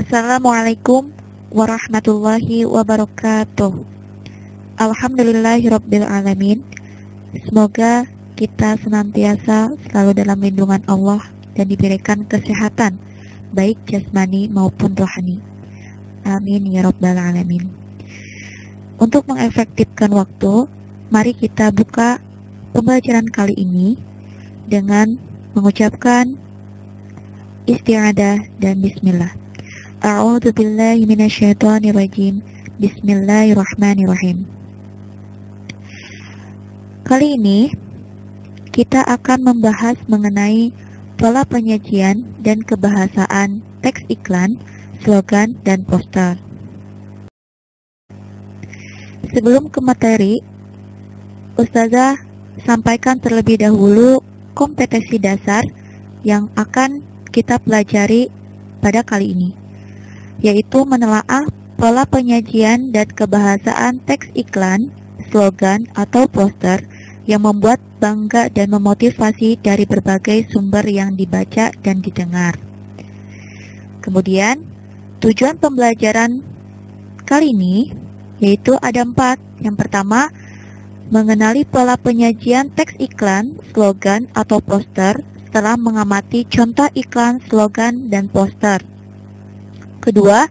Assalamualaikum warahmatullahi wabarakatuh. Alhamdulillahirrabbilalamin. Semoga kita senantiasa selalu dalam lindungan Allah dan diberikan kesehatan, baik jasmani maupun rohani. Amin ya rabbal alamin. Untuk mengefektifkan waktu, mari kita buka pembelajaran kali ini dengan mengucapkan isti'adah dan bismillah. A'udzu billahi minasyaitonir rajim. Bismillahirrahmanirrahim. Kali ini kita akan membahas mengenai pola penyajian dan kebahasaan teks iklan, slogan, dan poster. Sebelum ke materi, Ustazah sampaikan terlebih dahulu kompetensi dasar yang akan kita pelajari pada kali ini, yaitu menelaah pola penyajian dan kebahasaan teks iklan, slogan, atau poster yang membuat bangga dan memotivasi dari berbagai sumber yang dibaca dan didengar. Kemudian, tujuan pembelajaran kali ini yaitu ada 4. Yang pertama, mengenali pola penyajian teks iklan, slogan, atau poster setelah mengamati contoh iklan, slogan, dan poster. Kedua,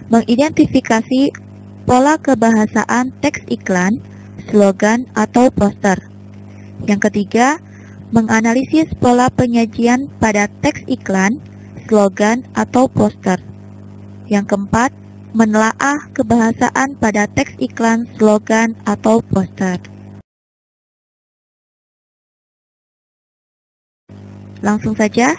mengidentifikasi pola kebahasaan teks iklan, slogan, atau poster. Yang ketiga, menganalisis pola penyajian pada teks iklan, slogan, atau poster. Yang keempat, menelaah kebahasaan pada teks iklan, slogan, atau poster. Langsung saja,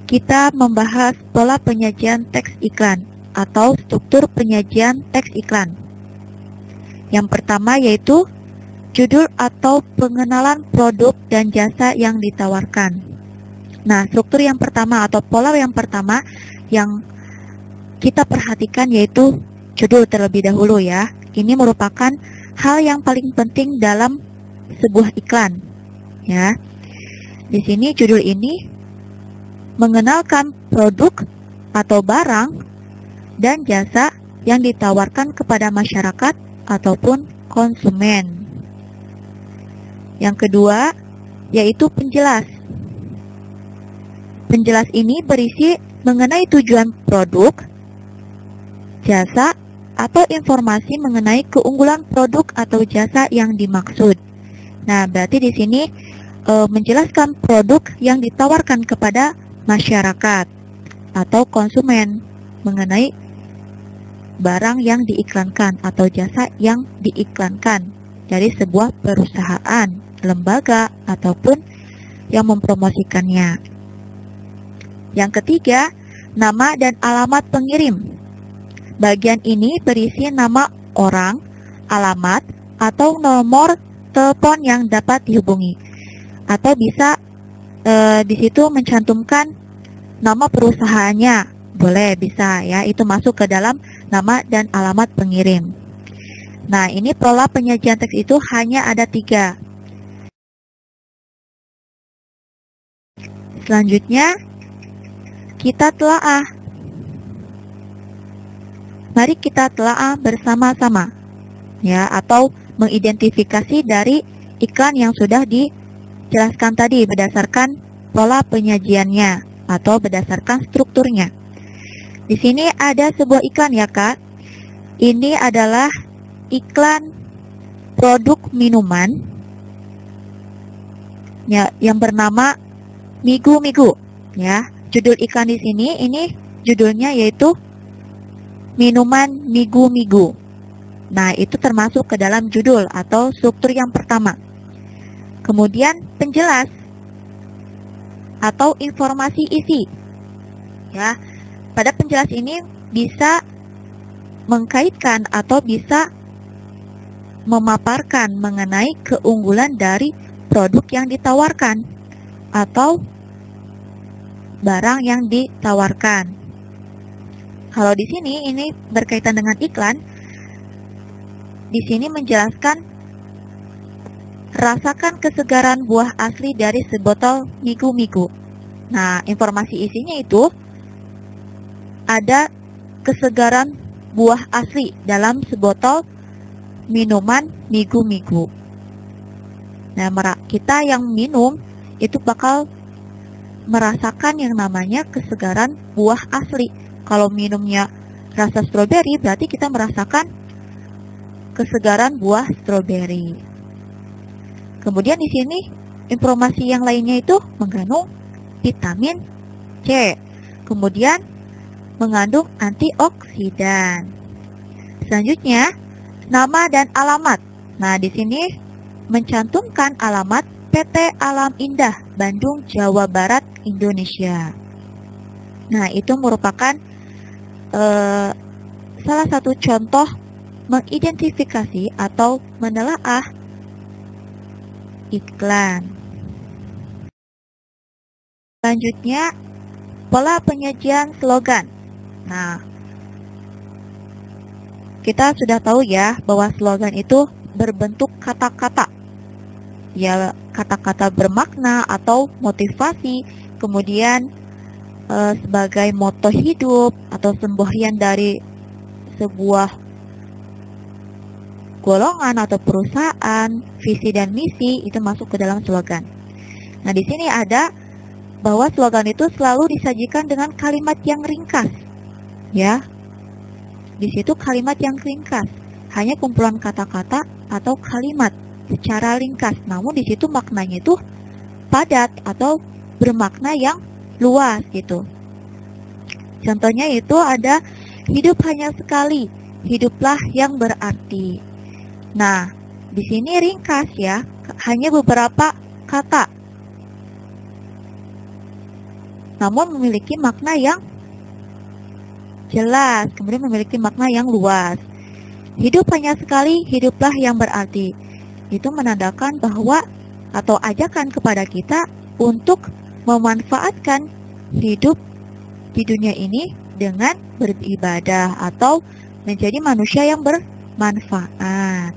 kita membahas pola penyajian teks iklan atau struktur penyajian teks iklan. Yang pertama yaitu judul atau pengenalan produk dan jasa yang ditawarkan. Nah, struktur yang pertama atau pola yang pertama yang kita perhatikan yaitu judul terlebih dahulu ya. Ini merupakan hal yang paling penting dalam sebuah iklan ya. Di sini judul ini mengenalkan produk atau barang dan jasa yang ditawarkan kepada masyarakat ataupun konsumen. Yang kedua, yaitu penjelas. Penjelas ini berisi mengenai tujuan produk, jasa, atau informasi mengenai keunggulan produk atau jasa yang dimaksud. Nah, berarti di sini menjelaskan produk yang ditawarkan kepada masyarakat atau konsumen mengenai barang yang diiklankan atau jasa yang diiklankan dari sebuah perusahaan, lembaga, ataupun yang mempromosikannya. Yang ketiga, nama dan alamat pengirim. Bagian ini berisi nama orang, alamat, atau nomor telepon yang dapat dihubungi. Atau bisa di situ mencantumkan nama perusahaannya, boleh, bisa ya, itu masuk ke dalam nama dan alamat pengirim. Nah, ini pola penyajian teks itu hanya ada 3. Selanjutnya, kita telaah. Mari kita telaah bersama-sama ya, atau mengidentifikasi dari iklan yang sudah dijelaskan tadi berdasarkan pola penyajiannya atau berdasarkan strukturnya. Di sini ada sebuah iklan ya Kak. Ini adalah iklan produk minuman ya, yang bernama Migu-Migu ya. Judul iklan di sini ini judulnya yaitu minuman Migu-Migu. Nah, itu termasuk ke dalam judul atau struktur yang pertama. Kemudian penjelas atau informasi isi. Ya, pada penjelas ini bisa mengkaitkan atau bisa memaparkan mengenai keunggulan dari produk yang ditawarkan atau barang yang ditawarkan. Kalau di sini ini berkaitan dengan iklan, di sini menjelaskan rasakan kesegaran buah asli dari sebotol Migu-Migu. Nah, informasi isinya itu ada kesegaran buah asli dalam sebotol minuman migu-migu. Nah, kita yang minum itu bakal merasakan yang namanya kesegaran buah asli. Kalau minumnya rasa stroberi, berarti kita merasakan kesegaran buah stroberi. Kemudian di sini informasi yang lainnya itu mengandung vitamin C. Kemudian mengandung antioksidan. Selanjutnya, nama dan alamat. Nah, di sini mencantumkan alamat PT Alam Indah, Bandung, Jawa Barat, Indonesia. Nah, itu merupakan salah satu contoh mengidentifikasi atau menelaah iklan. Selanjutnya, pola penyajian slogan. Nah, kita sudah tahu ya bahwa slogan itu berbentuk kata-kata. Ya, kata-kata bermakna atau motivasi, kemudian sebagai moto hidup atau semboyan dari sebuah golongan atau perusahaan, visi dan misi itu masuk ke dalam slogan. Nah, di sini ada bahwa slogan itu selalu disajikan dengan kalimat yang ringkas. Ya. Di situ kalimat yang ringkas, hanya kumpulan kata-kata atau kalimat secara ringkas. Namun di situ maknanya itu padat atau bermakna yang luas gitu. Contohnya itu ada hidup hanya sekali, hiduplah yang berarti. Nah, di sini ringkas ya, hanya beberapa kata. Namun memiliki makna yang jelas, kemudian memiliki makna yang luas. Hidup hanya sekali, hiduplah yang berarti. Itu menandakan bahwa atau ajakan kepada kita untuk memanfaatkan hidup di dunia ini dengan beribadah atau menjadi manusia yang bermanfaat.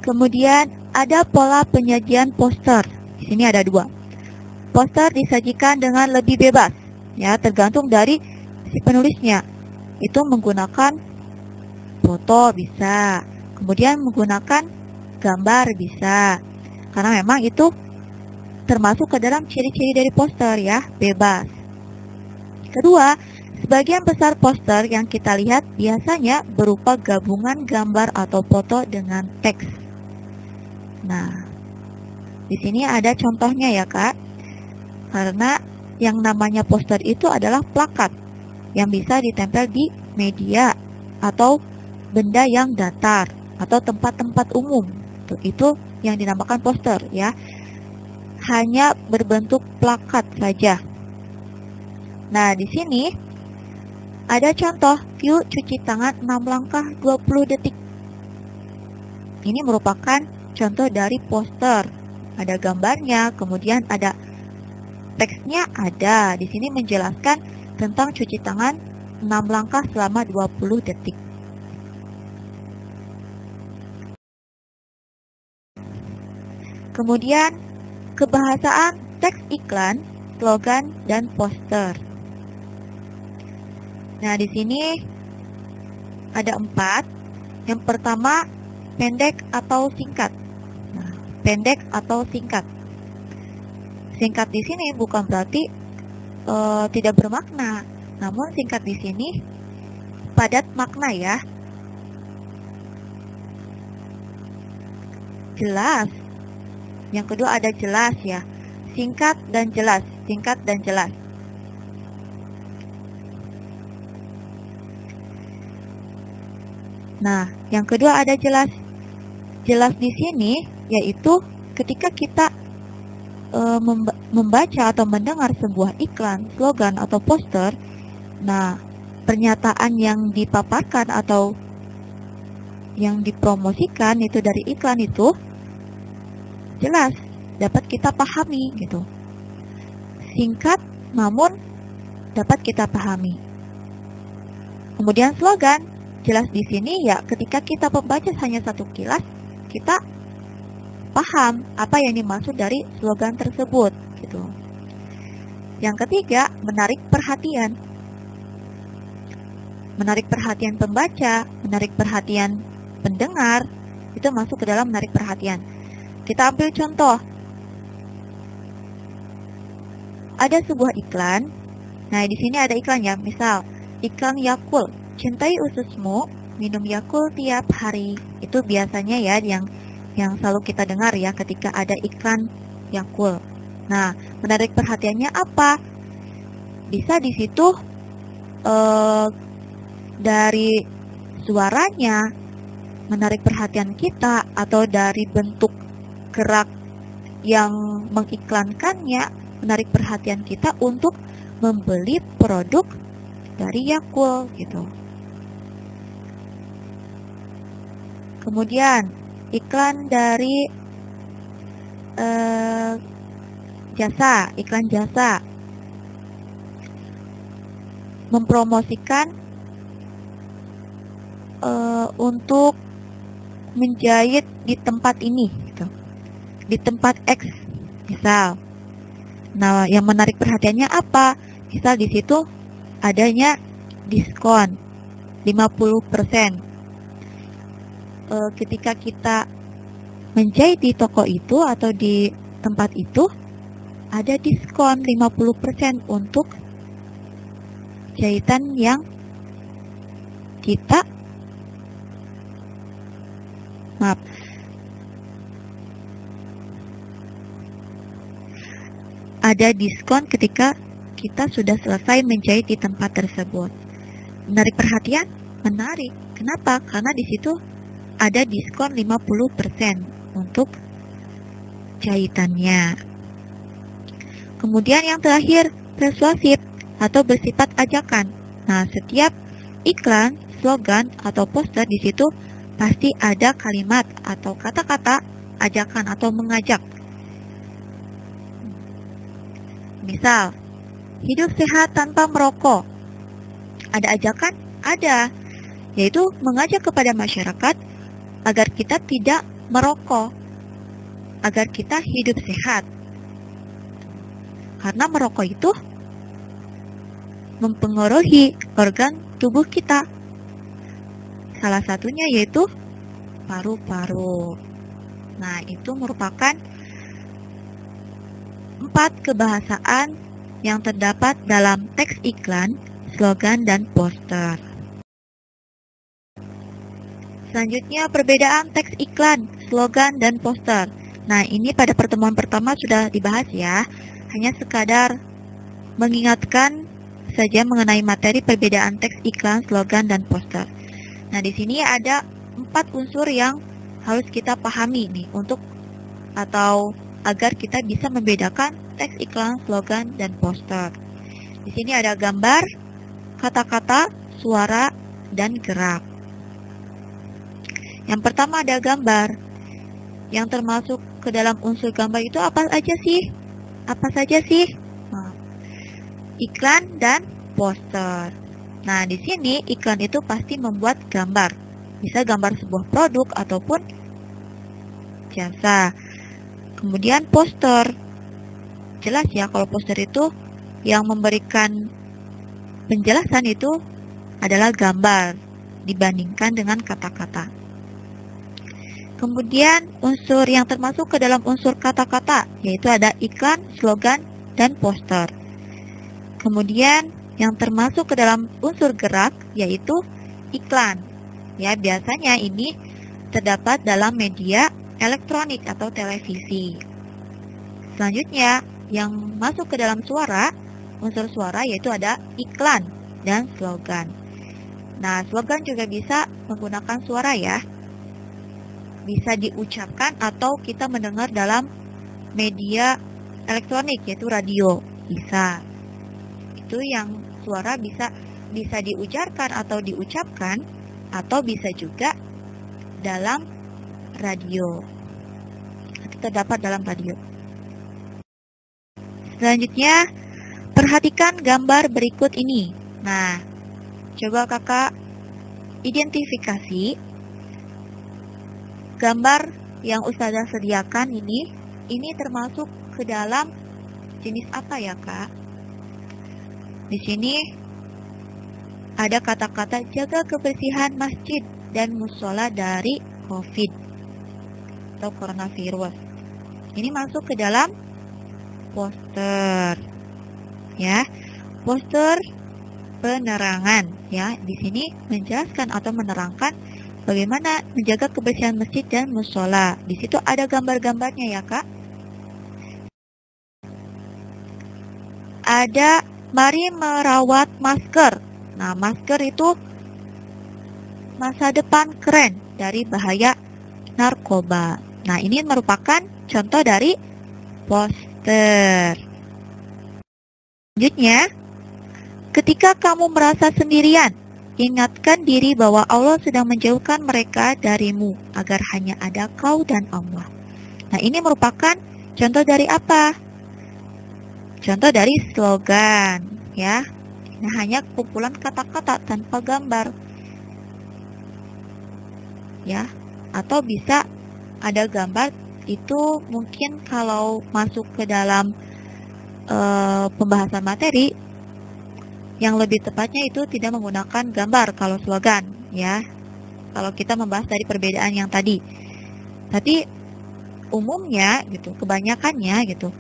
Kemudian ada pola penyajian poster. Di sini ada 2. Poster disajikan dengan lebih bebas, ya, tergantung dari si penulisnya. Itu menggunakan foto bisa, kemudian menggunakan gambar bisa. Karena memang itu termasuk ke dalam ciri-ciri dari poster ya, bebas. Kedua, sebagian besar poster yang kita lihat biasanya berupa gabungan gambar atau foto dengan teks. Nah, di sini ada contohnya ya Kak. Karena yang namanya poster itu adalah plakat yang bisa ditempel di media atau benda yang datar atau tempat-tempat umum. Itu yang dinamakan poster ya. Hanya berbentuk plakat saja. Nah, di sini ada contoh view cuci tangan 6 langkah 20 detik. Ini merupakan contoh dari poster. Ada gambarnya, kemudian ada teksnya ada. Di sini menjelaskan tentang cuci tangan 6 langkah selama 20 detik. Kemudian kebahasaan teks iklan, slogan, dan poster. Nah, di sini ada 4. Yang pertama, pendek atau singkat. Nah, pendek atau singkat. Singkat di sini bukan berarti tidak bermakna, namun singkat di sini padat makna ya. Jelas. Yang kedua ada jelas ya. Singkat dan jelas, singkat dan jelas. Nah, yang kedua ada jelas. Jelas di sini yaitu ketika kita membaca atau mendengar sebuah iklan, slogan atau poster. Nah, pernyataan yang dipaparkan atau yang dipromosikan itu dari iklan itu jelas, dapat kita pahami gitu. Singkat namun dapat kita pahami. Kemudian slogan, jelas di sini ya ketika kita membaca hanya satu kilas, kita paham apa yang dimaksud dari slogan tersebut gitu. Yang ketiga, menarik perhatian. Menarik perhatian pembaca, menarik perhatian pendengar, itu masuk ke dalam menarik perhatian. Kita ambil contoh. Ada sebuah iklan. Nah, di sini ada iklan ya. Misal, iklan Yakult. Cintai ususmu, minum Yakult tiap hari. Itu biasanya ya yang selalu kita dengar ya ketika ada iklan Yakult. Nah, menarik perhatiannya apa? Bisa di situ dari suaranya menarik perhatian kita, atau dari bentuk gerak yang mengiklankannya menarik perhatian kita untuk membeli produk dari Yakult gitu. Kemudian iklan dari iklan jasa mempromosikan untuk menjahit di tempat ini gitu. Di tempat X misal. Nah, yang menarik perhatiannya apa? Misal di situ adanya diskon 50%. Ketika kita menjahit di toko itu atau di tempat itu, ada diskon 50% untuk jahitan yang kita ada diskon ketika kita sudah selesai menjahit di tempat tersebut. Menarik perhatian? Menarik. Kenapa? Karena di situ ada diskon 50% untuk jahitannya. Kemudian yang terakhir, persuasif atau bersifat ajakan. Nah, setiap iklan, slogan, atau poster di situ pasti ada kalimat atau kata-kata ajakan atau mengajak. Misal, hidup sehat tanpa merokok. Ada ajakan? Ada, yaitu mengajak kepada masyarakat agar kita tidak merokok, agar kita hidup sehat. Karena merokok itu mempengaruhi organ tubuh kita. Salah satunya yaitu paru-paru. Nah, itu merupakan 4 kebahasaan yang terdapat dalam teks iklan, slogan, dan poster. Selanjutnya, perbedaan teks iklan, slogan, dan poster. Nah, ini pada pertemuan pertama sudah dibahas ya. Hanya sekadar mengingatkan saja mengenai materi perbedaan teks iklan, slogan, dan poster. Nah, di sini ada 4 unsur yang harus kita pahami nih atau agar kita bisa membedakan teks iklan, slogan, dan poster. Di sini ada gambar, kata-kata, suara, dan gerak. Yang pertama ada gambar. Yang termasuk ke dalam unsur gambar itu apa aja sih? Apa saja sih? Nah, iklan dan poster. Nah, di sini iklan itu pasti membuat gambar. Bisa gambar sebuah produk ataupun jasa. Kemudian poster. Jelas ya kalau poster itu yang memberikan penjelasan itu adalah gambar dibandingkan dengan kata-kata. Kemudian unsur yang termasuk ke dalam unsur kata-kata yaitu ada iklan, slogan, dan poster. Kemudian yang termasuk ke dalam unsur gerak yaitu iklan. Ya, biasanya ini terdapat dalam media elektronik atau televisi. Selanjutnya, yang masuk ke dalam suara, unsur suara yaitu ada iklan dan slogan. Nah, slogan juga bisa menggunakan suara ya. Bisa diucapkan atau kita mendengar dalam media elektronik yaitu radio. Bisa. Itu yang suara bisa diujarkan atau diucapkan atau bisa juga dalam radio. Terdapat dalam radio. Selanjutnya, perhatikan gambar berikut ini. Nah, coba kakak identifikasi gambar yang Ustazah sediakan ini termasuk ke dalam jenis apa ya kak? Di sini ada kata-kata jaga kebersihan masjid dan musola dari COVID atau coronavirus. Ini masuk ke dalam poster, ya, poster penerangan, ya. Di sini menjelaskan atau menerangkan bagaimana menjaga kebersihan masjid dan musola. Di situ ada gambar-gambarnya, ya, Kak. Ada mari merawat masker. Nah, masker itu masa depan keren dari bahaya narkoba. Nah, ini merupakan contoh dari poster. Selanjutnya, ketika kamu merasa sendirian, ingatkan diri bahwa Allah sedang menjauhkan mereka darimu, agar hanya ada kau dan Allah. Nah, ini merupakan contoh dari apa? Contoh dari slogan, ya. Ini hanya kumpulan kata-kata tanpa gambar, ya. Atau bisa ada gambar, itu mungkin kalau masuk ke dalam pembahasan materi, yang lebih tepatnya itu tidak menggunakan gambar kalau slogan, ya. Kalau kita membahas dari perbedaan yang tadi. Tapi umumnya gitu, kebanyakannya gitu,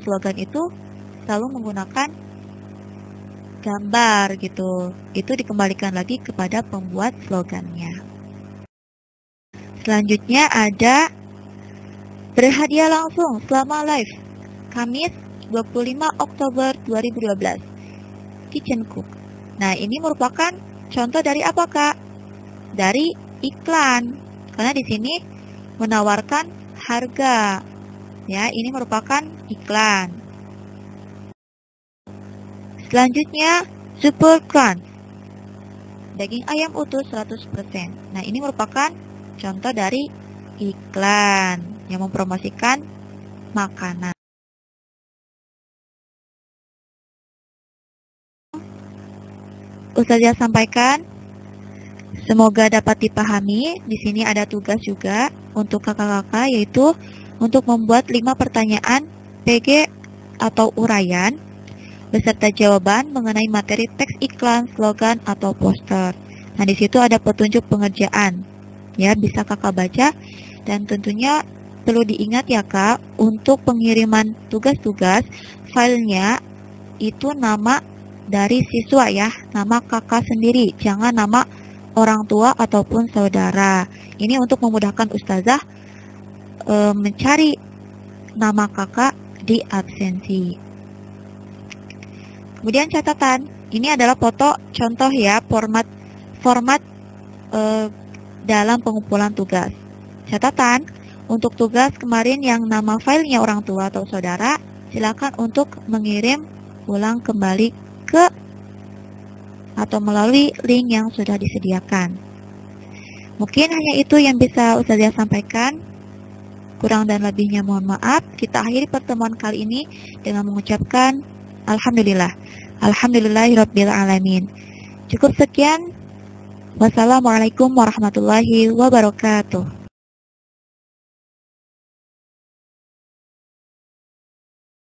slogan itu selalu menggunakan gambar gitu. Itu dikembalikan lagi kepada pembuat slogannya. Selanjutnya ada berhadiah langsung selama live Kamis 25 Oktober 2012 Kitchen Cook. Nah, ini merupakan contoh dari apa, Kak? Dari iklan. Karena di sini menawarkan harga. Ya, ini merupakan iklan. Selanjutnya, Super Crunch. Daging ayam utuh 100%. Nah, ini merupakan contoh dari iklan yang mempromosikan makanan. Ustazah sampaikan, semoga dapat dipahami. Di sini ada tugas juga untuk kakak-kakak, yaitu untuk membuat 5 pertanyaan PG atau uraian beserta jawaban mengenai materi teks iklan, slogan, atau poster. Nah, di situ ada petunjuk pengerjaan. Ya, bisa kakak baca. Dan tentunya perlu diingat ya, Kak, untuk pengiriman tugas-tugas, filenya itu nama dari siswa ya, nama kakak sendiri, jangan nama orang tua ataupun saudara. Ini untuk memudahkan ustazah mencari nama kakak di absensi. Kemudian catatan, ini adalah foto contoh ya, format dalam pengumpulan tugas. Catatan, untuk tugas kemarin yang nama filenya orang tua atau saudara, silakan untuk mengirim ulang kembali ke atau melalui link yang sudah disediakan. Mungkin hanya itu yang bisa ustazah sampaikan. Kurang dan lebihnya mohon maaf. Kita akhiri pertemuan kali ini dengan mengucapkan Alhamdulillah. Alhamdulillahirabbil alamin. Cukup sekian. Wassalamualaikum warahmatullahi wabarakatuh.